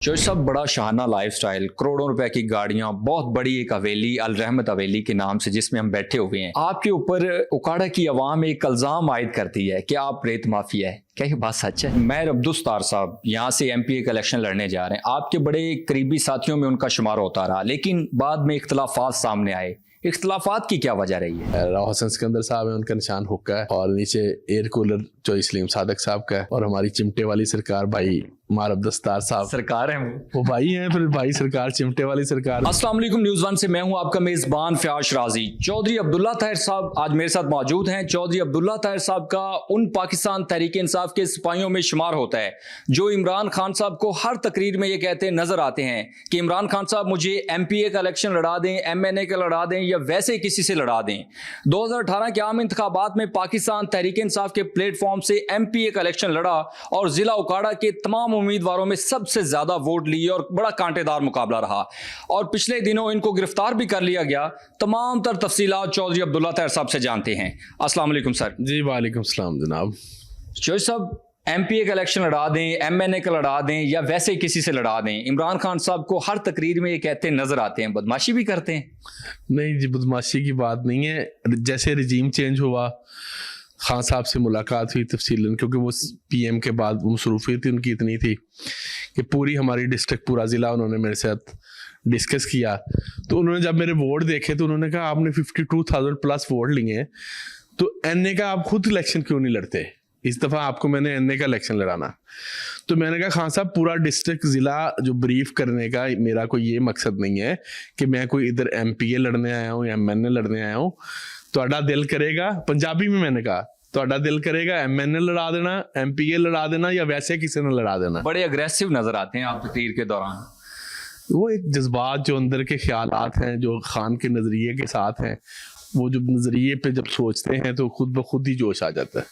जो सब बड़ा शाहाना लाइफस्टाइल, करोड़ों रुपए की गाड़ियां, बहुत बड़ी एक हवेली, अल रहमत हवेली के नाम से जिसमें हम बैठे हुए हैं। आपके ऊपर उकाड़ा की अवाम एक इल्जाम आयद करती है कि आप रेत माफिया है। क्या ये बात सच है? मैं अब्दुस्तार साहब यहाँ से एमपीए का इलेक्शन लड़ने जा रहे हैं। आपके बड़े करीबी साथियों में उनका शुमार होता रहा, लेकिन बाद में इख्तलाफात सामने आए। इख्तलाफात की क्या वजह रही है? राव हसन सिकंदर साहब है, उनका निशान हुक्का है और नीचे एयर कूलर जो इस्लीम सादक साहब का है, और हमारी चिमटे वाली सरकार भाई मार अब्दुस्तार साहब सरकार है वो भाई हैं, फिर भाई सरकार चिमटे वाली सरकार। अस्सलाम वालेकुम, न्यूज़ वन से मैं हूं आपका मेजबान फयाज राजी। चौधरी अब्दुल्ला ताहिर साहब आज मेरे साथ मौजूद हैं। चौधरी अब्दुल्ला ताहिर साहब का उन पाकिस्तान तहरीक इंसाफ के सिपाहियों में शुमार होता है जो इमरान खान साहब को हर तकरीर में ये कहते नजर आते हैं कि इमरान खान साहब मुझे एमपीए का इलेक्शन लड़ा दें, एमएनए का लड़ा दें या वैसे किसी से लड़ा दें। 2018 के आम इंतखाबात में पाकिस्तान तहरीक इंसाफ के प्लेटफॉर्म से एमपीए का इलेक्शन लड़ा और जिला उकाड़ा के तमाम उम्मीदवारों में सबसे ज्यादा वोट लिए और बड़ा कांटेदार मुकाबला रहा और पिछले दिनों इनको गिरफ्तार भी कर लिया गया। तमाम तर तफसीलात चौधरी अब्दुल्ला ताहिर साहब से जानते हैं। अस्सलाम वालेकुम सर। जी वालेकुम सलाम जनाब। चौधरी साहब, एमपीए का इलेक्शन लड़ा दें, एमएनए का लड़ा दें या वैसे किसी से लड़ा दें, इमरान खान साहब को हर तकरीर में ये कहते नजर आते हैं बदमाशी भी करते हैं। नहीं जी, बदमाशी की बात नहीं है। जैसे रिजीम चेंज हुआ, खान साहब से मुलाकात हुई तफसीलन, क्योंकि वो पीएम के बाद मसरूफियत उनकी इतनी थी कि पूरी हमारी डिस्ट्रिक्ट, पूरा ज़िला उन्होंने मेरे साथ डिस्कस किया। तो उन्होंने जब मेरे वोट देखे तो उन्होंने कहा आपने 52,000 प्लस वोट लिए हैं, तो एनए का आप खुद इलेक्शन क्यों नहीं लड़ते? इस दफ़ा आपको मैंने एनए का इलेक्शन लड़ाना। तो मैंने कहा खान साहब, पूरा डिस्ट्रिक्ट ज़िला जो ब्रीफ करने का मेरा कोई ये मकसद नहीं है कि मैं कोई इधर एमपीए लड़ने आया हूँ या एमएनए लड़ने आया हूँ। तो दिल करेगा, पंजाबी में मैंने कहा, तो दिल करेगा एमएनए लड़ा देना, एमपीए लड़ा देना या वैसे किसी ने लड़ा देना। बड़े अग्रेसिव नजर आते हैं आप तकरीर के दौरान। वो एक जज्बात, जो अंदर के ख्यालात हैं, जो खान के नजरिए के साथ हैं, वो जो नजरिए पे जब सोचते हैं तो खुद ब खुद ही जोश आ जाता है।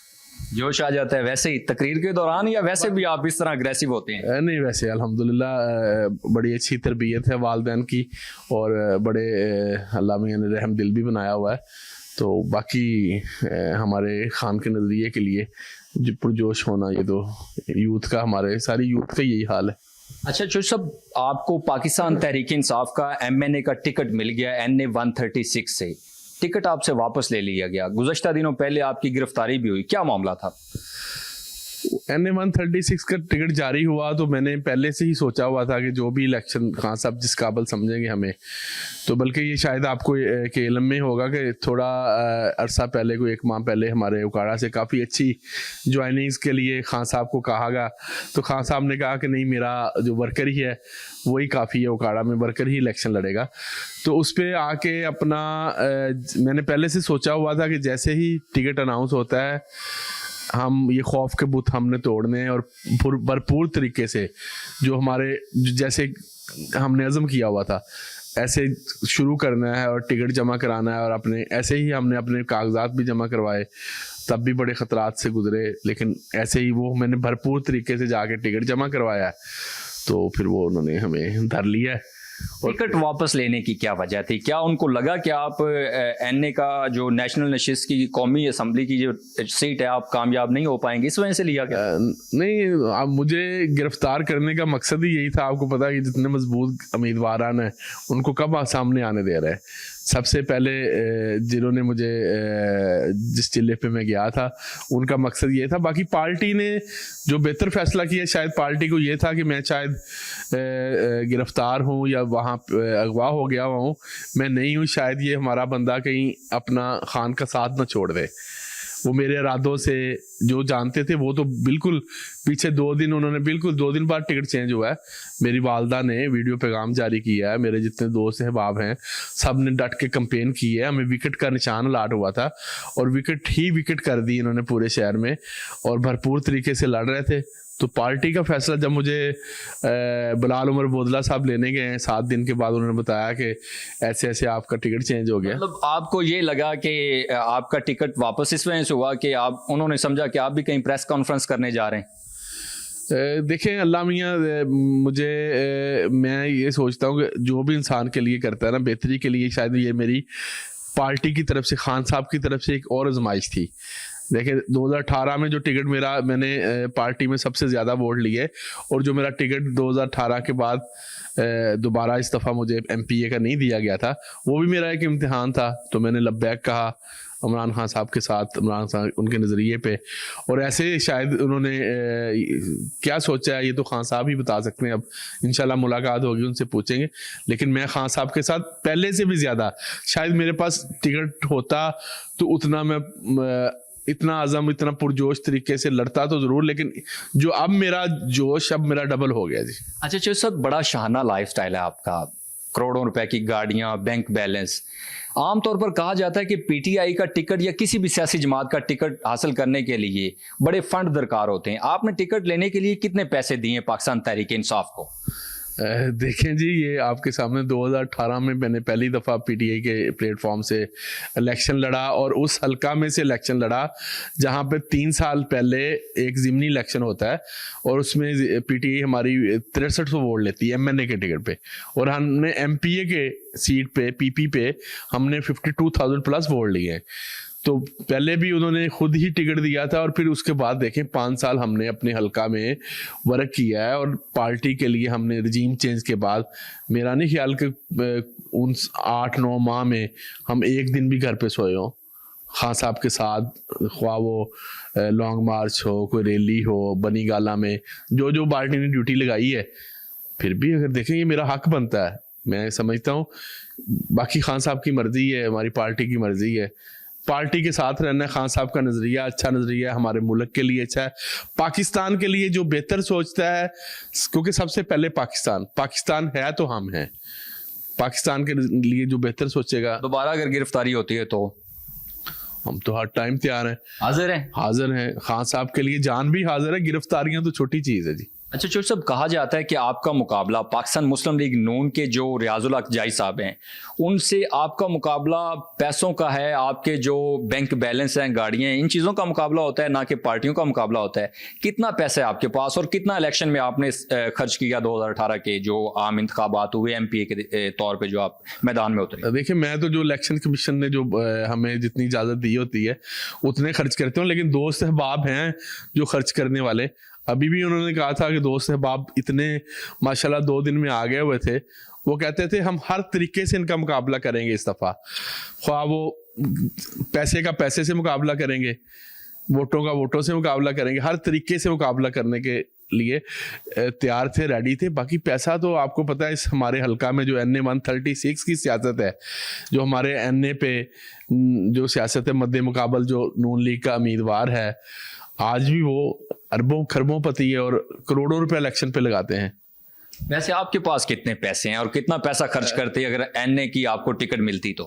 जोश आ जाता है वैसे ही तकरीर के दौरान या वैसे भी आप इस तरह अग्रेसिव होते हैं? नहीं, वैसे अल्हम्दुलिल्लाह बड़ी अच्छी तरबियत है वालिदैन की और बड़े अल्लाह मियां ने रहम दिल भी बनाया हुआ है। तो बाकी हमारे खान के नज़रिए के लिए पुरजोश होना, ये तो यूथ का, हमारे सारी यूथ का यही हाल है। अच्छा जो सब आपको पाकिस्तान तहरीक इंसाफ का एमएनए का टिकट मिल गया NA 136 से, टिकट आपसे वापस ले लिया गया। गुज़श्ता दिनों पहले आपकी गिरफ्तारी भी हुई, क्या मामला था? NA 136 का टिकट जारी हुआ तो मैंने पहले से ही सोचा हुआ था कि जो भी इलेक्शन खान साहब जिस काबिल समझेंगे हमें, तो बल्कि ये शायद आपको के इल्म में होगा कि थोड़ा अरसा पहले, कोई 1 माह पहले, हमारे उकाड़ा से काफ़ी अच्छी ज्वाइनिंग्स के लिए खान साहब को कहा गया। तो खान साहब ने कहा कि नहीं, मेरा जो वर्कर ही है वही काफ़ी है, उकाड़ा में वर्कर ही इलेक्शन लड़ेगा। तो उस पर आके अपना मैंने पहले से सोचा हुआ था कि जैसे ही टिकट अनाउंस होता है हम ये खौफ के बुत हमने तोड़ने हैं और भरपूर तरीके से जो हमारे जैसे हमने अज़म किया हुआ था ऐसे शुरू करना है और टिकट जमा कराना है। और अपने ऐसे ही हमने अपने कागजात भी जमा करवाए, तब भी बड़े ख़तरात से गुजरे, लेकिन ऐसे ही वो मैंने भरपूर तरीके से जाके टिकट जमा करवाया है। तो फिर वो उन्होंने हमें धर लिया है। टिकट वापस लेने की क्या वजह थी? क्या उनको लगा कि आप एनए का जो नेशनल नशिस्त की कौमी असम्बली की जो सीट है आप कामयाब नहीं हो पाएंगे, इस वजह से लिया गया? नहीं, आप मुझे गिरफ्तार करने का मकसद ही यही था। आपको पता है कि जितने मजबूत उम्मीदवार हैं उनको कब आप सामने आने दे रहे हैं। सबसे पहले जिन्होंने मुझे जिस जिले पे मैं गया था उनका मकसद ये था। बाकी पार्टी ने जो बेहतर फैसला किया, शायद पार्टी को ये था कि मैं शायद गिरफ्तार हूँ या वहाँ अगवा हो गया हूँ, मैं नहीं हूँ, शायद ये हमारा बंदा कहीं अपना खान का साथ ना छोड़ दे। वो मेरे इरादों से जो जानते थे वो तो बिल्कुल पीछे 2 दिन उन्होंने, बिल्कुल 2 दिन बाद टिकट चेंज हुआ है। मेरी वालदा ने वीडियो पैगाम जारी किया है, मेरे जितने दोस्त अहबाब हैं सब ने डट के कंपेन की है। हमें विकेट का निशान अलाट हुआ था और विकेट ही विकेट कर दी इन्होंने पूरे शहर में और भरपूर तरीके से लड़ रहे थे। तो पार्टी का फैसला जब मुझे बिलाल उमर बोदला साहब लेने गए 7 दिन के बाद, उन्होंने बताया कि ऐसे ऐसे आपका टिकट चेंज हो गया। मतलब आपको ये लगा कि आपका टिकट वापस इस वजह से हुआ कि उन्होंने समझा कि आप भी कहीं प्रेस कॉन्फ्रेंस करने जा रहे हैं? देखें अल्लाह मियाँ, मैं ये सोचता हूँ कि जो भी इंसान के लिए करता है ना बेहतरी के लिए, शायद ये मेरी पार्टी की तरफ से, खान साहब की तरफ से एक और आजमाइश थी। देखिए 2018 में जो टिकट मैंने पार्टी में सबसे ज़्यादा वोट लिए, और जो मेरा टिकट 2018 के बाद दोबारा इस्तीफा मुझे MPA का नहीं दिया गया था, वो भी मेरा एक इम्तिहान था। तो मैंने लब्बैक कहा इमरान खान साहब के साथ, इमरान खान उनके नज़रिए पे, और ऐसे शायद उन्होंने क्या सोचा है ये तो खान साहब ही बता सकते हैं। अब इंशाल्लाह मुलाकात होगी, उनसे पूछेंगे। लेकिन मैं खान साहब के साथ पहले से भी ज़्यादा, शायद मेरे पास टिकट होता तो उतना मैं इतना आज़म, इतना पुरजोश तरीके से लड़ता तो ज़रूर, लेकिन जो अब मेरा जोश अब मेरा डबल हो गया जी। अच्छा चौधरी साहब, बड़ा शाहाना लाइफस्टाइल है आपका, करोड़ों रुपए की गाड़ियां, बैंक बैलेंस। आमतौर पर कहा जाता है कि PTI का टिकट या किसी भी सियासी जमात का टिकट हासिल करने के लिए बड़े फंड दरकार होते हैं। आपने टिकट लेने के लिए कितने पैसे दिए पाकिस्तान तहरीक इंसाफ को? देखें जी, ये आपके सामने 2018 में मैंने पहली दफ़ा PTI के प्लेटफॉर्म से इलेक्शन लड़ा, और उस हलका में से इलेक्शन लड़ा जहाँ पे 3 साल पहले एक ज़िमनी इलेक्शन होता है, और उसमें PTI हमारी 6300 वोट लेती है MNA के टिकट पे, और हमने MPA के सीट पे PP पे हमने 52,000 प्लस वोट लिए हैं। तो पहले भी उन्होंने खुद ही टिकट दिया था, और फिर उसके बाद देखें 5 साल हमने अपने हलका में वर्क किया है, और पार्टी के लिए हमने रजीम चेंज के बाद मेरा नहीं ख्याल कि उन 8-9 माह में हम एक दिन भी घर पे सोए हों खान साहब के साथ, ख्वाह वो लॉन्ग मार्च हो, कोई रैली हो, बनी गाला में जो पार्टी ने ड्यूटी लगाई है। फिर भी अगर देखें ये मेरा हक बनता है, मैं समझता हूँ। बाकी खान साहब की मर्जी है, हमारी पार्टी की मर्जी है, पार्टी के साथ रहना। खान साहब का नज़रिया अच्छा नज़रिया है, हमारे मुल्क के लिए अच्छा है, पाकिस्तान के लिए जो बेहतर सोचता है, क्योंकि सबसे पहले पाकिस्तान है तो हम हैं। पाकिस्तान के लिए जो बेहतर सोचेगा। दोबारा अगर गिरफ्तारी होती है तो हम तो हर टाइम तैयार हैं, हाजिर हैं। खान साहब के लिए जान भी हाजिर है, गिरफ्तारियां तो छोटी चीज़ है जी। अच्छा चौधरी साहब, कहा जाता है कि आपका मुकाबला पाकिस्तान मुस्लिम लीग नून के जो रियाजुल हक जाई साहब हैं, उनसे आपका मुकाबला पैसों का है, आपके जो बैंक बैलेंस हैं, गाड़ियां हैं, इन चीज़ों का मुकाबला होता है, ना कि पार्टियों का मुकाबला होता है। कितना पैसा है आपके पास, और कितना इलेक्शन में आपने खर्च किया 2018 के जो आम इंतखाबात हुए MPA के तौर पर जो आप मैदान में उतरे? देखिए, मैं तो जो इलेक्शन कमीशन ने जो हमें जितनी इजाज़त दी होती है उतने खर्च करते हूँ, लेकिन दोस्त अहबाब हैं जो खर्च करने वाले। अभी भी उन्होंने कहा था कि दोस्त अहबाब इतने माशाल्लाह 2 दिन में आ गए हुए थे, वो कहते थे हम हर तरीके से इनका मुकाबला करेंगे इस दफ़ा, ख्वाह वो पैसे का पैसे से मुकाबला करेंगे, वोटों का वोटों से मुकाबला करेंगे, हर तरीके से मुकाबला करने के लिए तैयार थे, रेडी थे। बाकी पैसा तो आपको पता है, इस हमारे हलका में जो NA 136 की सियासत है, जो हमारे NA पे जो सियासत है मद्दे मुकाबल जो नून लीग का उम्मीदवार है, आज भी वो अरबों खरबों पति है और करोड़ों रुपए इलेक्शन पे लगाते हैं। वैसे आपके पास कितने पैसे हैं और कितना पैसा खर्च करते हैं अगर NA की आपको टिकट मिलती तो?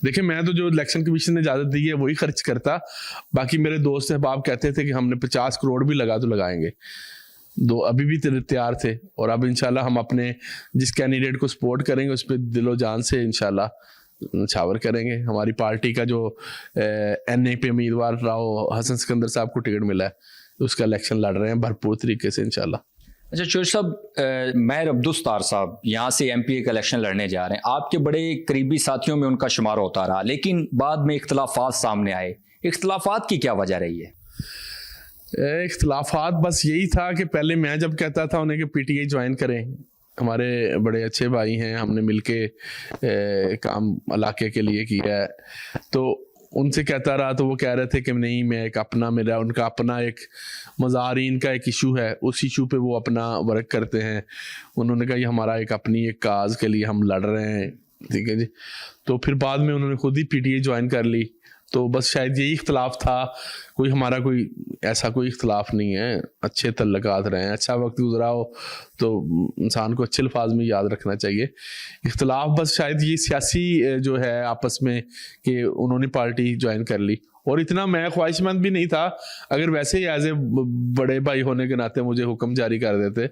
देखिए, मैं तो जो इलेक्शन कमीशन ने इजाज़त दी है वही खर्च करता। बाकी मेरे दोस्त अहबाब कहते थे कि हमने 50 करोड़ भी लगा तो लगाएंगे, अभी भी तैयार थे। और अब इंशाल्लाह हम अपने जिस कैंडिडेट को सपोर्ट करेंगे उस पर दिलो जान से इंशाल्लाह छावर करेंगे। हमारी पार्टी का जो NA पे उम्मीदवार राव हसन सिकंदर साहब को टिकट मिला है, उसका इलेक्शन लड़ रहे हैं भरपूर तरीके से इंशाल्लाह। अच्छा चौधरी साहब, महर अब्दुस्तार साहब यहाँ से MPA का इलेक्शन लड़ने जा रहे हैं, आपके बड़े करीबी साथियों में उनका शुमार होता रहा, लेकिन बाद में इख्तलाफात सामने आए। इख्तलाफात की क्या वजह रही है? इख्तलाफात बस यही था कि पहले मैं जब कहता था उन्हें कि PTI ज्वाइन करें, हमारे बड़े अच्छे भाई हैं, हमने मिलके काम इलाके के लिए किया है, तो उनसे कहता रहा तो वो कह रहे थे कि नहीं, मैं एक अपना मेरा उनका अपना एक मज़ारीन का एक इशू है, उस इशू पे वो अपना वर्क करते हैं। उन्होंने कहा ये हमारा एक अपनी एक काज के लिए हम लड़ रहे हैं, ठीक है जी। तो फिर बाद में उन्होंने खुद ही PTI ज्वाइन कर ली। तो बस शायद यही इख्तलाफ था, कोई हमारा कोई ऐसा कोई इख्तलाफ नहीं है। अच्छे तल्लुकात रहे हैं, अच्छा वक्त गुजरा हो तो इंसान को अच्छे अल्फाज में याद रखना चाहिए। इख्तलाफ बस शायद ये सियासी जो है आपस में कि उन्होंने पार्टी ज्वाइन कर ली, और इतना मैं ख्वाहिशमंद भी नहीं था। अगर वैसे ही एज ए बड़े भाई होने के नाते मुझे हुक्म जारी कर देते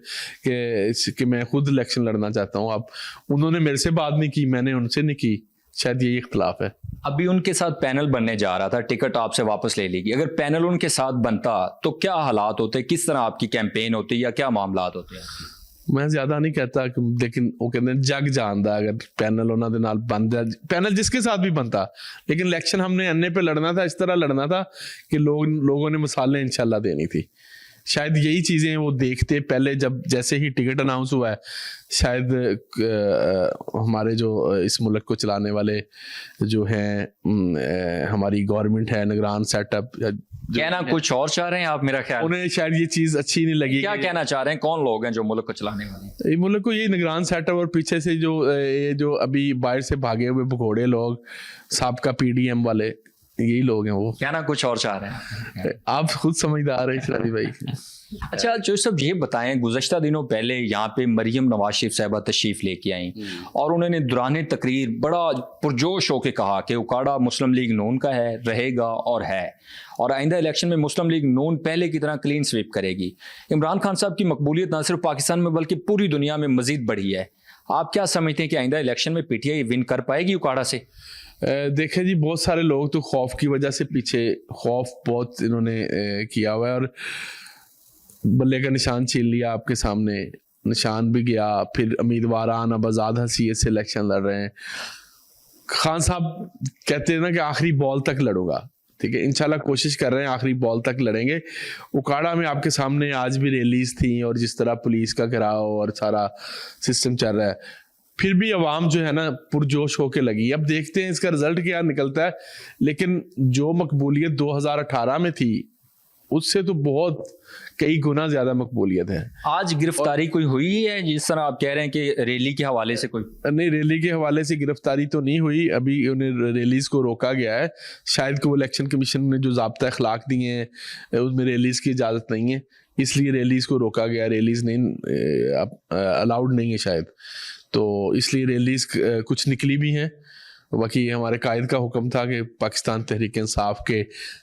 कि मैं खुद इलेक्शन लड़ना चाहता हूँ, अब उन्होंने मेरे से बात नहीं की, मैंने उनसे नहीं की, शायद यही इख्तलाफ है। अभी उनके साथ पैनल बनने जा रहा था, टिकट आपसे वापस ले लेगी, अगर पैनल उनके साथ बनता तो क्या हालात होते, किस तरह आपकी कैंपेन होती या क्या मामलात होते हैं? मैं ज्यादा नहीं कहता लेकिन वो कहते हैं जग जानदा अगर पैनल उन्होंने दे नाल बनदा, पैनल जिसके साथ भी बनता, लेकिन इलेक्शन हमने अन्ने पे लड़ना था, इस तरह लड़ना था कि लोगों ने मिसालें इंशाल्लाह देनी थी। शायद यही चीजें वो देखते पहले, जब जैसे ही टिकट अनाउंस हुआ है, शायद हमारे जो इस मुल्क को चलाने वाले जो हैं हमारी गवर्नमेंट है, निगरान सेटअप, कहना कुछ और चाह रहे हैं आप, मेरा ख्याल उन्हें शायद ये चीज अच्छी नहीं लगी। क्या कहना चाह रहे हैं, कौन लोग हैं जो मुल्क को चलाने वाले हैं? ये मुल्क को ये निगरान सेटअप और पीछे से जो अभी बाहर से भागे हुए भगोड़े लोग, साबका PDM वाले, यही लोग हैं वो। कहना कुछ और चाह रहे हैं आप खुद समझदार हैं शराजी भाई। अच्छा जो सब ये बताएं, गुज़श्ता दिनों पहले यहाँ पे मरियम नवाज शरीफ साहबा तशरीफ लेके आई और उन्होंने दौरान तकरीर बड़ा पुरजोश होकर कहा कि उकाड़ा मुस्लिम लीग नून का है, रहेगा और है, और आइंदा इलेक्शन में मुस्लिम लीग नून पहले की तरह क्लीन स्वीप करेगी। इमरान खान साहब की मकबूलियत न सिर्फ पाकिस्तान में बल्कि पूरी दुनिया में मजीद बढ़ी है। आप क्या समझते हैं कि आइंदा इलेक्शन में PTI विन कर पाएगी उकाड़ा से? देखें जी, बहुत सारे लोग तो खौफ की वजह से पीछे, खौफ बहुत इन्होंने किया हुआ है और बल्ले का निशान छीन लिया आपके सामने, निशान भी गया, फिर उम्मीदवार अब आज़ाद हसीयत से इलेक्शन लड़ रहे हैं। खान साहब कहते हैं ना कि आखिरी बॉल तक लड़ूंगा, ठीक है, इंशाल्लाह कोशिश कर रहे हैं आखिरी बॉल तक लड़ेंगे। उकाड़ा में आपके सामने आज भी रैलीज थी और जिस तरह पुलिस का घेराव और सारा सिस्टम चल रहा है, फिर भी अवाम जो है ना पुरजोश होके लगी। अब देखते हैं इसका रिजल्ट क्या निकलता है, लेकिन जो मकबूलियत 2018 में थी उससे तो बहुत कई गुना ज्यादा मकबूलियत है। आज गिरफ्तारी कोई हुई है जिस तरह आप कह रहे हैं कि रैली के हवाले से? कोई नहीं, रैली के हवाले से गिरफ्तारी तो नहीं हुई, अभी उन्हें रैलीज को रोका गया है। शायद कि वो इलेक्शन कमीशन ने जो ज़ाब्ता अखलाक दिए हैं उसमें रैलीज की इजाज़त नहीं है, इसलिए रैलीज को रोका गया। रैलीज नहीं अलाउड नहीं है शायद, तो इसलिए रैलीज कुछ निकली भी हैं। बाकी हमारे कायद का हुक्म था कि पाकिस्तान तहरीक इंसाफ के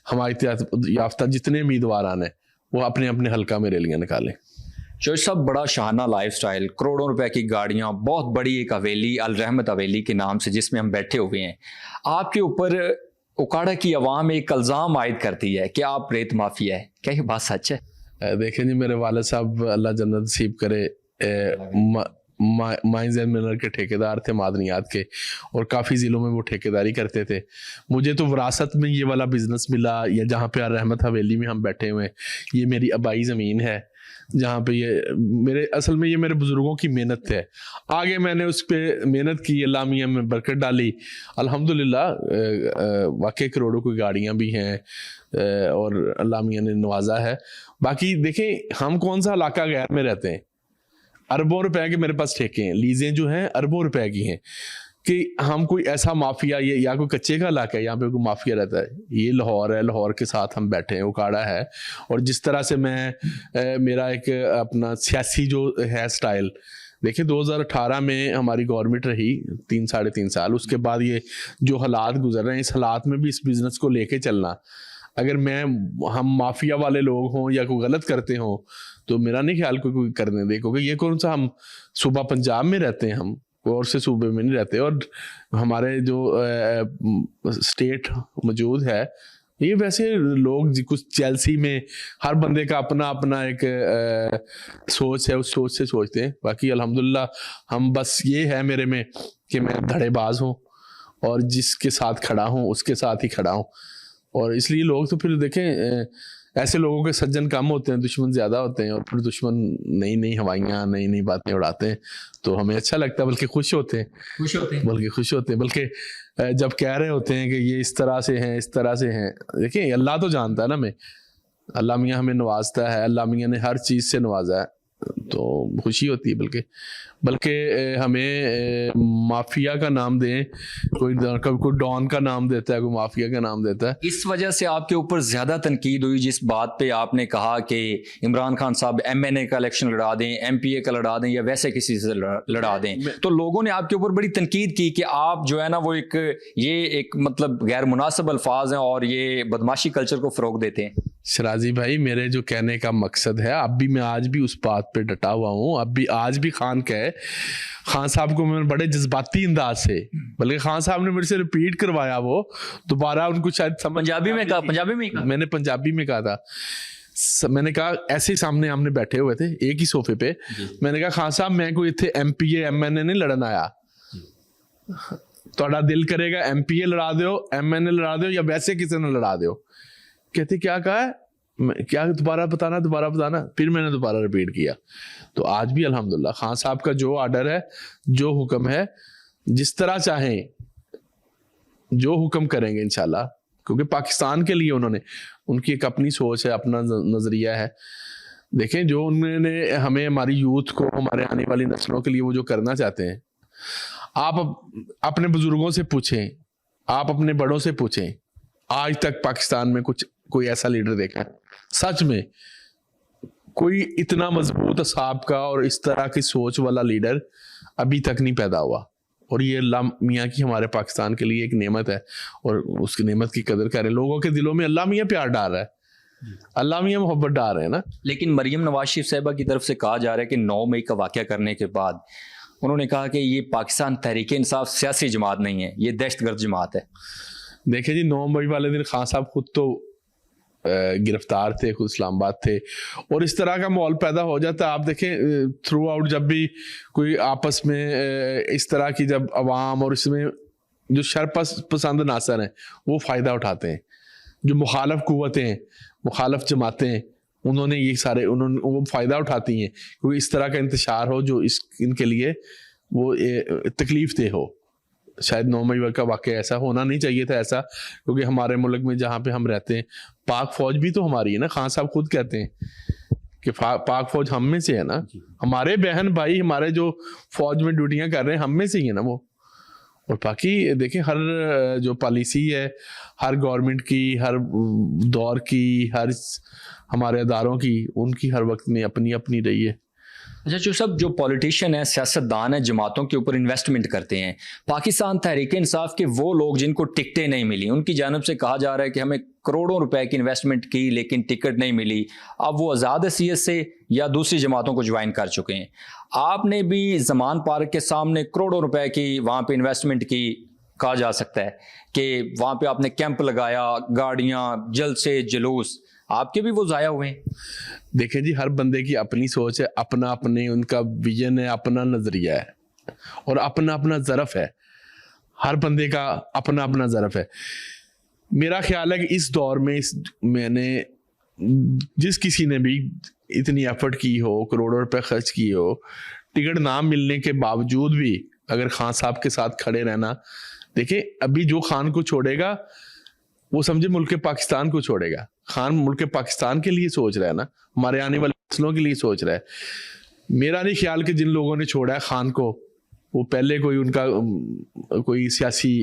हमायत याफ्ता जितने उम्मीदवार आने वो अपने अपने हल्का में रैलियां निकालें। जो सब बड़ा शाहाना लाइफस्टाइल, करोड़ों रुपए की गाड़ियां, बहुत बड़ी एक हवेली अल रहमत हवेली के नाम से जिसमें हम बैठे हुए हैं, आपके ऊपर उकाड़ा की अवाम एक इल्ज़ाम आयद करती है कि आप रेत माफिया है। क्या ये बात सच है? देखें जी, मेरे वालिद साहब अल्लाह जन्नत नसीब करे माइंस एंड मिनरल के ठेकेदार थे मादनियात के, और काफ़ी ज़िलों में वो ठेकेदारी करते थे। मुझे तो विरासत में ये वाला बिजनेस मिला, या जहाँ पे रहमत हवेली में हम बैठे हुए हैं, ये मेरी आबाई ज़मीन है जहाँ पे ये मेरे असल में ये मेरे बुज़ुर्गों की मेहनत है। आगे मैंने उस पर मेहनत की, अल्लाह मियां में बरकत डाली, अल्हम्दुलिल्लाह वाकई करोड़ों की गाड़ियाँ भी हैं और अल्लाह मियां ने नवाजा है। बाकी देखें, हम कौन सा इलाका गैर में रहते हैं, अरबों रुपए के मेरे पास ठेके हैं, लीजें जो हैं अरबों रुपए की हैं, कि हम कोई ऐसा माफिया ये या कोई कच्चे का इलाका है यहाँ पे कोई माफिया रहता है? ये लाहौर है, लाहौर के साथ हम बैठे हैं, उकाड़ा है। और जिस तरह से मैं मेरा एक अपना सियासी जो है स्टाइल, देखिए 2018 में हमारी गवर्नमेंट रही 3-3.5 साल, उसके बाद ये जो हालात गुजर रहे हैं, इस हालात में भी इस बिजनेस को लेके चलना, अगर हम माफिया वाले लोग हों या कोई गलत करते हों तो मेरा नहीं ख्याल कोई करने दे, क्योंकि ये कौन सा हम सूबा पंजाब में रहते हैं, हम कोई और से सूबे में नहीं रहते। और हमारे जो स्टेट मौजूद है, ये वैसे लोग कुछ चेल्सी में हर बंदे का अपना अपना एक सोच है, उस सोच से सोचते हैं। बाकी अल्हम्दुलिल्लाह हम बस ये है मेरे में कि मैं धड़ेबाज हूँ और जिसके साथ खड़ा हूँ उसके साथ ही खड़ा हूँ। और इसलिए लोग तो फिर देखें, ऐसे लोगों के सज्जन कम होते हैं, दुश्मन ज़्यादा होते हैं, और फिर दुश्मन नई नई हवाइयाँ नई नई बातें उड़ाते हैं, तो हमें अच्छा लगता है, बल्कि खुश होते हैं, बल्कि जब कह रहे होते हैं कि ये इस तरह से हैं, इस तरह से हैं। देखिए अल्लाह तो जानता है ना, हमें अल्लाह मियाँ हमें नवाजता है, अल्लाह मियाँ ने हर चीज़ से नवाजा है, तो खुशी होती है। बल्कि हमें माफिया का नाम दें, कोई डॉन का नाम देता है, कोई माफिया का नाम देता है। इस वजह से आपके ऊपर ज्यादा तनकीद हुई जिस बात पे आपने कहा कि इमरान खान साहब MNA का इलेक्शन लड़ा दें, MPA का लड़ा दें, या वैसे किसी से लड़ा दें, तो लोगों ने आपके ऊपर बड़ी तनकीद की कि आप जो है ना वो एक मतलब गैर मुनासिब अल्फाज हैं और ये बदमाशी कल्चर को फरोग देते हैं। शराजी भाई, मेरे जो कहने का मकसद है, अब भी मैं आज भी उस बात पे डटा हुआ हूँ। आज भी खान साहब को मैंने बड़े जज्बाती अंदाज से, बल्कि खान साहब ने मेरे से रिपीट करवाया, वो दोबारा उनको शायद समझ पंजाबी में कहा, मैंने पंजाबी में कहा था मैंने कहा ऐसे ही सामने हमने बैठे हुए थे एक ही सोफे पे, मैंने कहा खान साहब मैं कोई इतने MPA MNA नहीं लड़न आया, ਤੁਹਾਡਾ दिल करेगा MPA लड़ा दो MNA लड़ा दो या वैसे किसी ने लड़ा दो। कहते क्या कहा है, क्या दोबारा बताना। फिर मैंने दोबारा रिपीट किया। तो आज भी अल्हम्दुलिल्लाह खान साहब का जो ऑर्डर है, जो हुक्म है, जिस तरह चाहें जो हुक्म करेंगे इंशाल्लाह, क्योंकि पाकिस्तान के लिए उनकी एक अपनी सोच है, अपना नजरिया है। देखें जो उन्होंने हमें, हमारी यूथ को, हमारे आने वाली नस्लों के लिए वो जो करना चाहते हैं, आप अपने बुजुर्गों से पूछें, आप अपने बड़ों से पूछें, आज तक पाकिस्तान में कोई ऐसा लीडर देखा है सच में, कोई इतना मजबूत असाब का और इस तरह की सोच वाला लीडर अभी तक नहीं पैदा हुआ। और ये अल्लाह मियाँ की हमारे पाकिस्तान के लिए एक नेमत है, और उसकी नेमत की कदर करें। लोगों के दिलों में अल्लाह मियाँ प्यार डाल रहा है, अल्लाह मियाँ मोहब्बत डाल रहे हैं ना। लेकिन मरियम नवाज शरीफ साहिबा की तरफ से कहा जा रहा है कि 9 मई का वाक़या करने के बाद उन्होंने कहा कि ये पाकिस्तान तहरीक इंसाफ सियासी जमात नहीं है, ये दहशतगर्द जमात है। देखें जी 9 मई वाले दिन खान साहब खुद तो गिरफ्तार थे, खुद इस्लामाबाद थे, और इस तरह का माहौल पैदा हो जाता है। आप देखें थ्रू आउट जब भी कोई आपस में इस तरह की, जब अवाम और इसमें जो शरपसंद नासर हैं वो फ़ायदा उठाते हैं, जो मुखालफ कुव्वतें, मुखालफ जमातें, उन्होंने वो फ़ायदा उठाती हैं क्योंकि इस तरह का इंतशार हो जो इनके लिए वो तकलीफ दे हो। शायद 9 मई का वाक़या ऐसा होना नहीं चाहिए था ऐसा, क्योंकि हमारे मुल्क में जहाँ पे हम रहते हैं पाक फौज भी तो हमारी है ना। खान साहब खुद कहते हैं कि पाक फौज हम में से है ना, हमारे बहन भाई हमारे जो फौज में ड्यूटियां कर रहे हैं हम में से ही है ना वो। और बाकी देखें हर जो पॉलिसी है, हर गवर्नमेंट की, हर दौर की, हर हमारे अदारों की, उनकी हर वक्त में अपनी अपनी रही है। अच्छा जो सब जो पॉलिटिशियन है, सियासतदान है, जमातों के ऊपर इन्वेस्टमेंट करते हैं, पाकिस्तान तहरीक इंसाफ के वो लोग जिनको टिकटें नहीं मिली, उनकी जानिब से कहा जा रहा है कि हमें करोड़ों रुपए की इन्वेस्टमेंट की लेकिन टिकट नहीं मिली, अब वो आज़ाद हैसियत से या दूसरी जमातों को ज्वाइन कर चुके हैं। आपने भी जमान पार्क के सामने करोड़ों रुपए की वहाँ पे इन्वेस्टमेंट की, कहा जा सकता है कि वहाँ पे आपने कैंप लगाया, गाड़ियाँ, जलसे, जुलूस, आपके भी वो ज़ाया हुए हैं। देखें जी हर बंदे की अपनी सोच है, अपना अपने उनका विजन है, अपना नजरिया है और अपना अपना ज़रफ़ है। हर बंदे का अपना अपना ज़रफ़ है। मेरा ख्याल है कि इस दौर में मैंने जिस किसी ने भी इतनी एफर्ट की हो, करोड़ों रुपए खर्च किए हो, टिकट ना मिलने के बावजूद भी अगर खान साहब के साथ खड़े रहना, देखिए अभी जो खान को छोड़ेगा वो समझे मुल्क पाकिस्तान को छोड़ेगा। खान मुल्क पाकिस्तान के लिए सोच रहा है ना, हमारे आने वाले नस्लों के लिए सोच रहा है। मेरा नहीं ख्याल कि जिन लोगों ने छोड़ा है खान को वो पहले कोई उनका कोई सियासी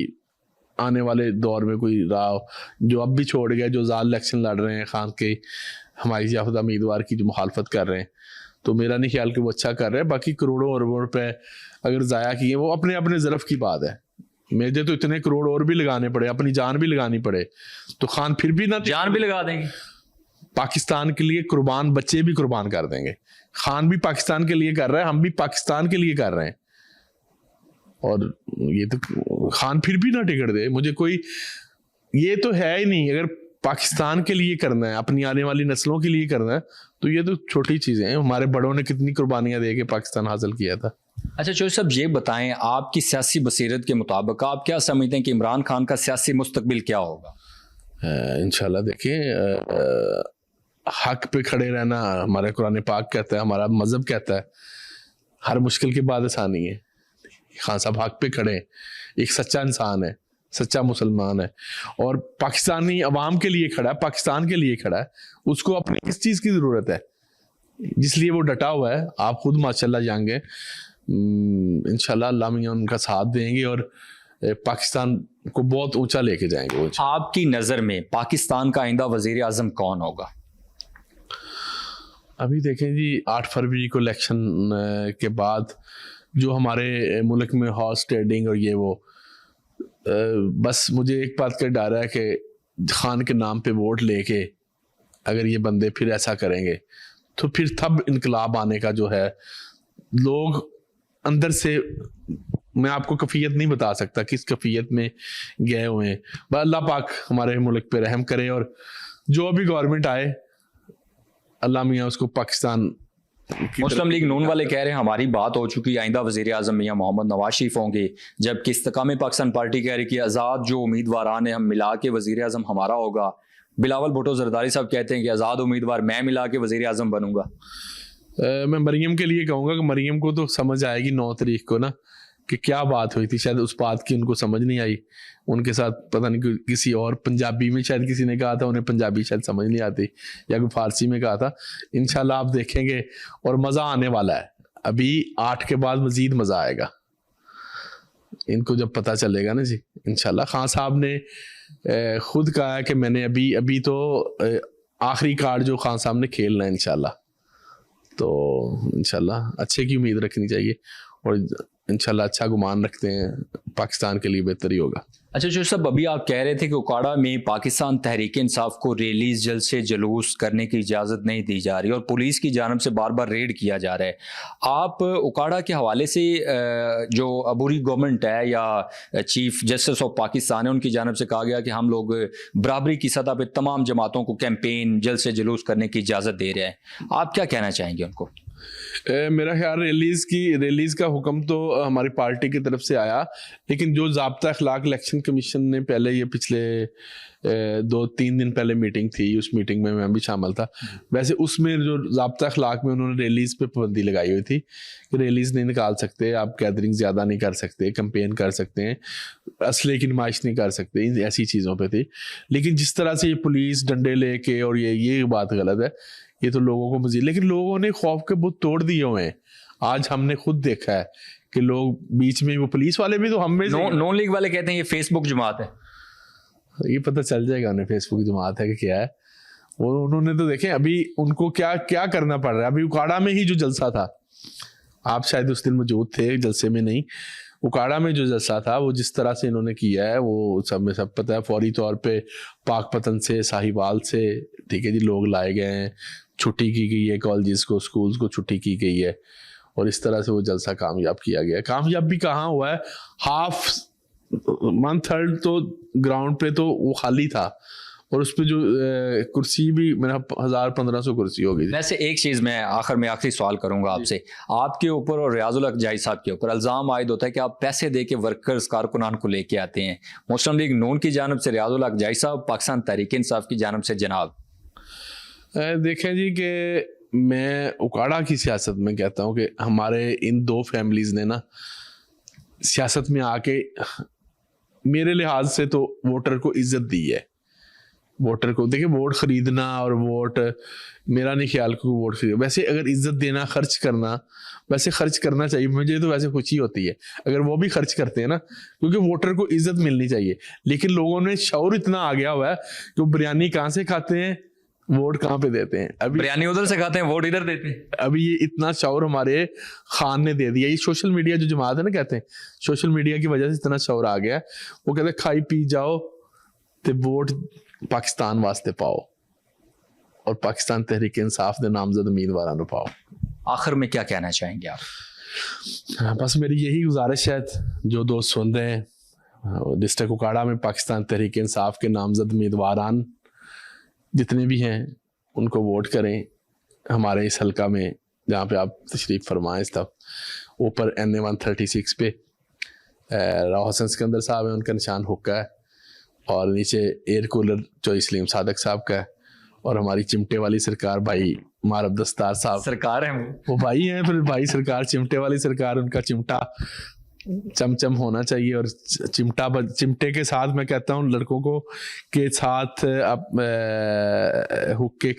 आने वाले दौर में कोई रहा हो, जो अब भी छोड़ गया, जो ज़ाल इलेक्शन लड़ रहे हैं खान के हमारी याफ्ता उम्मीदवार की जो मुखालफत कर रहे हैं, तो मेरा नहीं ख्याल कि वो अच्छा कर रहे हैं। बाकी करोड़ों अरबों रुपए अगर ज़ाया किए, वो अपने अपने ज़रफ़ की बात है। मुझे तो इतने करोड़ और भी लगाने पड़े, अपनी जान भी लगानी पड़े, तो खान फिर भी ना जान भी लगा देंगे, पाकिस्तान के लिए कुर्बान, बच्चे भी कुर्बान कर देंगे। खान भी पाकिस्तान के लिए कर रहा है, हम भी पाकिस्तान के लिए कर रहे हैं, और ये तो खान फिर भी ना टिकट दे, मुझे कोई ये तो है ही नहीं। अगर पाकिस्तान के लिए करना है, अपनी आने वाली नस्लों के लिए करना है, तो ये तो छोटी चीज़ें हैं। हमारे बड़ों ने कितनी कुर्बानियां दे के पाकिस्तान हासिल किया था। अच्छा चौधरी साहब ये बताएं, आपकी सियासी बसीरत के मुताबिक आप क्या समझते हैं कि इमरान खान का सियासी मुस्तकबिल क्या होगा? इंशाल्लाह देखिए हक पे खड़े रहना हमारा कुरान पाक कहता है, हमारा मजहब कहता है, हर मुश्किल के बाद आसानी है। खान साहब हक पे खड़े, एक सच्चा इंसान है, सच्चा मुसलमान है, और पाकिस्तानी अवाम के लिए खड़ा है, पाकिस्तान के लिए खड़ा है। उसको अपनी किस चीज़ की ज़रूरत है, जिसलिए वो डटा हुआ है। आप खुद माशाल्लाह जाएंगे, इंशाल्लाह अल्लाह मियां उनका साथ देंगे और पाकिस्तान को बहुत ऊंचा लेके जाएंगे वो। आपकी नज़र में पाकिस्तान का आइंदा वजीर आज़म कौन होगा? अभी देखें जी 8 फरवरी को इलेक्शन के बाद जो हमारे मुल्क में हॉर्स ट्रेडिंग और ये वो, बस मुझे एक बात का डर है कि खान के नाम पे वोट लेके अगर ये बंदे फिर ऐसा करेंगे तो फिर तब इनकलाब आने का जो है, लोग अंदर से, मैं आपको कफ़ियत नहीं बता सकता किस कफ़ियत में गए हुए हैं। बस अल्लाह पाक हमारे मुल्क पे रहम करे और जो भी गवर्नमेंट आए अल्लाह मियाँ उसको पाकिस्तान की मुस्लिम लीग नून वाले कह रहे हैं हमारी बात हो चुकी, आइंदा वज़ीर आज़म मियां मोहम्मद नवाज शरीफ होंगे, जबकि इस्तेकाम पाकिस्तान पार्टी कह रही कि आज़ाद जो उम्मीदवार हैं हम मिला के वज़ीर आज़म हमारा होगा। बिलावल भुट्टो जरदारी साहब कहते हैं कि आज़ाद उम्मीदवार मैं मिला के वज़ीर आज़म बनूंगा। मैं मरियम के लिए कहूँगा कि मरियम को तो समझ आएगी 9 तारीख को ना कि क्या बात हुई थी, शायद उस बात की उनको समझ नहीं आई। उनके साथ पता नहीं किसी और पंजाबी में शायद किसी ने कहा था, उन्हें पंजाबी शायद समझ नहीं आती, या कोई फारसी में कहा था। इंशाल्लाह आप देखेंगे और मज़ा आने वाला है। अभी 8 के बाद मज़ीद मज़ा आएगा इनको जब पता चलेगा ना जी। इंशाल्लाह खान साहब ने खुद कहा है कि मैंने अभी तो आखिरी कार्ड जो खान साहब ने खेलना है इंशाल्लाह, तो इंशाल्लाह अच्छे की उम्मीद रखनी चाहिए और इंशाल्लाह अच्छा गुमान रखते हैं, पाकिस्तान के लिए बेहतरी होगा। अच्छा जो सब अभी आप कह रहे थे कि उकाड़ा में पाकिस्तान तहरीक इंसाफ को रैलीज जल्द से जुलूस करने की इजाज़त नहीं दी जा रही और पुलिस की जानब से बार बार रेड किया जा रहा है, आप उकाड़ा के हवाले से जो अबूरी गवर्नमेंट है या चीफ जस्टिस ऑफ पाकिस्तान है उनकी जानब से कहा गया कि हम लोग बराबरी की सतह पर तमाम जमातों को कैंपेन जल्द से जुलूस करने की इजाज़त दे रहे हैं, आप क्या कहना चाहेंगे उनको? मेरा ख्याल रिलीज का हुक्म तो हमारी पार्टी की तरफ से आया, लेकिन जो ज़ाब्ता अखलाक इलेक्शन कमीशन ने पहले ये पिछले 2-3 दिन पहले मीटिंग थी, उस मीटिंग में मैं भी शामिल था। वैसे उसमें जो ज़ाब्ता अखलाक में उन्होंने रिलीज पे पाबंदी लगाई हुई थी कि रिलीज नहीं निकाल सकते, आप गैदरिंग ज़्यादा नहीं कर सकते, कैंपेन कर सकते हैं, असले की नुमाइश नहीं कर सकते, ऐसी चीज़ों पे थी। लेकिन जिस तरह से ये पुलिस डंडे लेके और ये बात गलत है, ये तो लोगों को मजीद, लेकिन लोगों ने खौफ के बुत तोड़ दिए हुए हैं। आज हमने खुद देखा है कि लोग बीच में, वो पुलिस वाले भी तो हम में नॉन लीग वाले कहते हैं ये फेसबुक जमात है। ये पता चल जाएगा उन्हें फेसबुक जमात है कि क्या है। वो उन्होंने तो देखें अभी उनको क्या क्या करना पड़ रहा है। अभी उकाड़ा में ही जो जलसा था, आप शायद उस दिन मौजूद थे, जलसे में नहीं, उकाड़ा में जो जलसा था वो जिस तरह से इन्होंने किया है वो सब में सब पता है। फौरी तौर पे पाकपतन से, साहिवाल से, ठीक है जी, लोग लाए गए हैं, छुट्टी की गई है, कॉलेजेस को, स्कूल्स को छुट्टी की गई है और इस तरह से वो जलसा कामयाब किया गया है। कामयाब भी कहाँ हुआ है, हाफ 1/3 तो ग्राउंड पे तो वो खाली था और उस पर जो कुर्सी भी मेरा 1000-1500 कुर्सी होगी। वैसे एक चीज़ मैं आखिरी सवाल करूंगा आपसे, आपके ऊपर और रियाजुल हक जाई साहब के ऊपर इल्ज़ाम आयद होता है कि आप पैसे दे के वर्कर्स कारकुनान को लेके आते हैं। मुस्लिम लीग नून की जानब से रियाजुल हक जाई साहब, पाकिस्तान तहरीक इंसाफ की जानब से जनाब। देखें जी कि मैं उकाड़ा की सियासत में कहता हूँ कि हमारे इन 2 फैमिलीज़ ने ना सियासत में आके मेरे लिहाज से तो वोटर को इज्जत दी है। वोटर को देखिए, वोट खरीदना और वोट, मेरा नहीं ख्याल को वोट खरीद, वैसे अगर इज्जत देना, खर्च करना, वैसे खर्च करना चाहिए। मुझे तो वैसे खुशी होती है अगर वो भी खर्च करते हैं ना, क्योंकि वोटर को इज्जत मिलनी चाहिए। लेकिन लोगों में शौर इतना आ गया हुआ है कि वो बिरयानी कहाँ से खाते हैं, वोट कहाँ पे देते हैं। अभी बिरयानी उधर से खाते हैं, वोट इधर देते हैं। अभी ये इतना शौर हमारे खान ने दे दिया। ये सोशल मीडिया जो जमात है ना, कहते हैं सोशल मीडिया की वजह से इतना शौर आ गया है। वो कहते हैं खाई पी जाओ ते वोट पाकिस्तान वास्ते पाओ और पाकिस्तान तहरीक इंसाफ के नामजद उम्मीदवार नु पाओ। आखिर में क्या कहना चाहेंगे आप? बस मेरी यही गुजारिश है, जो दोस्त सुन रहे हैं, डिस्ट्रिक्ट उकाड़ा में पाकिस्तान तहरीक इंसाफ के नामजद उम्मीदवारान जितने भी हैं उनको वोट करें। हमारे इस हल्का में जहाँ पे आप तशरीफ़ फरमाएं, इस तब ऊपर NA 136 पे राव हसन सिकंदर साहब है, उनका निशान हुक्का है, और नीचे एयर कूलर जो इस्लीम सादक साहब का है, और हमारी चिमटे वाली सरकार भाई मारब दस्तार साहब सरकार है वो भाई हैं, फिर भाई सरकार, चिमटे वाली सरकार, उनका चिमटा चमचम होना चाहिए। और चिमटे के साथ मैं कहता हूँ लड़कों को के साथ अब हुक्के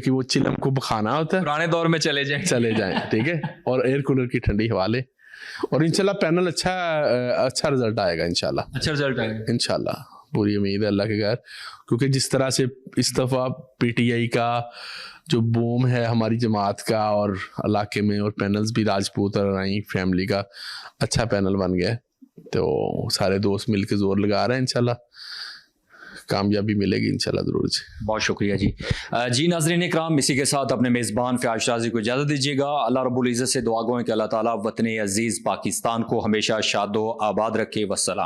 की वो चिलम को बखाना होता है, पुराने दौर में चले जाएं, ठीक है, और एयर कूलर की ठंडी हवा ले, और इंशाल्लाह पैनल अच्छा रिजल्ट आएगा, इंशाल्लाह पूरी उम्मीद है अल्लाह के घर। क्योंकि जिस तरह से इस दफ़ा PTI का जो बूम है हमारी जमात का और इलाके में, और पैनल्स भी राजपूत और राई फैमिली का अच्छा पैनल बन गया, तो सारे दोस्त मिलकर जोर लगा रहे हैं, इंशाल्लाह कामयाबी मिलेगी इंशाल्लाह जरूर जी। बहुत शुक्रिया जी नाज़रीन इकराम, इसी के साथ अपने मेज़बान फ़याज़ शराज़ी को इजाज़त दीजिएगा। अल्लाह रब्बुल इज़्ज़त से दुआ गो कि अल्लाह ताला वतन अज़ीज़ पाकिस्तान को हमेशा शादो आबाद रखे। वस्सलाम।